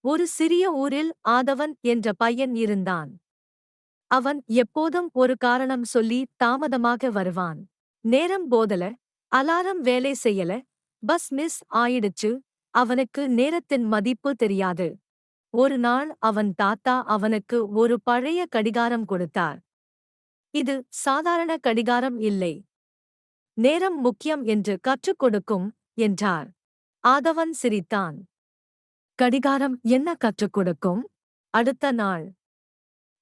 ஒரு சிறிய ஊரில் ஆதவன் என்ற பையன் இருந்தான். அவன் எப்போதும் ஒரு காரணம் சொல்லி தாமதமாக வருவான். நேரம் போதல, அலாரம் வேலை செய்யல, பஸ் மிஸ் ஆயிடுச்சு. அவனுக்கு நேரத்தின் மதிப்பு தெரியாது. ஒரு நாள் அவன் தாத்தா அவனுக்கு ஒரு பழைய கடிகாரம் கொடுத்தார். இது சாதாரண கடிகாரம் இல்லை. நேரம் முக்கியம் என்று கற்றுக் கொடுக்கும், என்றார். ஆதவன் சிரித்தான். கடிகாரம் என்ன கற்றுக் கொடுக்கும்? அடுத்த நாள்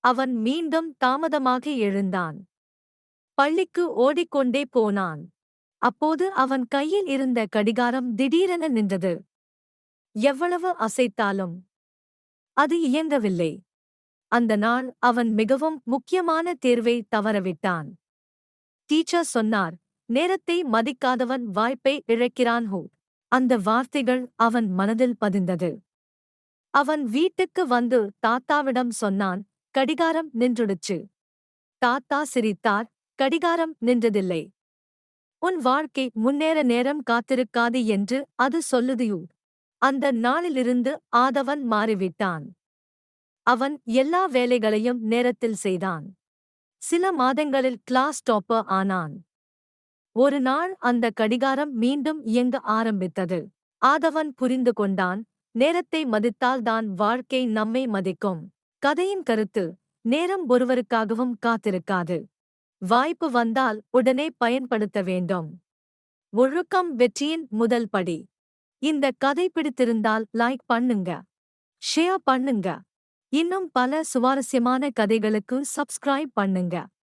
அவன் மீண்டும் தாமதமாக எழுந்தான். பள்ளிக்கு ஓடிக்கொண்டே போனான். அப்போது அவன் கையில் இருந்த கடிகாரம் திடீரென நின்றது. எவ்வளவு அசைத்தாலும் அது இயங்கவில்லை. அந்த நாள் அவன் மிகவும் முக்கியமான தேர்வை தவறவிட்டான். டீச்சர் சொன்னார், நேரத்தை மதிக்காதவன் வாய்ப்பை இழக்கிறான். அந்த வார்த்தைகள் அவன் மனதில் பதிந்தது. அவன் வீட்டுக்கு வந்து தாத்தாவிடம் சொன்னான், கடிகாரம் நின்றுடுச்சு. தாத்தா சிரித்தார், கடிகாரம் நின்றதில்லை. உன் வாழ்க்கை முன்னேற நேரம் காத்திருக்காது என்று அது சொல்லுதியூ. அந்த நாளிலிருந்து ஆதவன் மாறிவிட்டான். அவன் எல்லா வேலைகளையும் நேரத்தில் செய்தான். சில மாதங்களில் கிளாஸ் டாப்பர் ஆனான். ஒரு நாள் அந்த கடிகாரம் மீண்டும் இயங்க ஆரம்பித்தது. ஆதவன் புரிந்து கொண்டான், நேரத்தை மதித்தால்தான் வாழ்க்கை நம்மை மதிக்கும். கதையின் கருத்து: நேரம் ஒருவருக்காகவும் காத்திருக்காது. வாய்ப்பு வந்தால் உடனே பயன்படுத்த வேண்டும். ஒழுக்கம் வெற்றியின் முதல் படி. இந்த கதை பிடித்திருந்தால் லைக் பண்ணுங்க, ஷேர் பண்ணுங்க. இன்னும் பல சுவாரஸ்யமான கதைகளுக்கு சப்ஸ்கிரைப் பண்ணுங்க.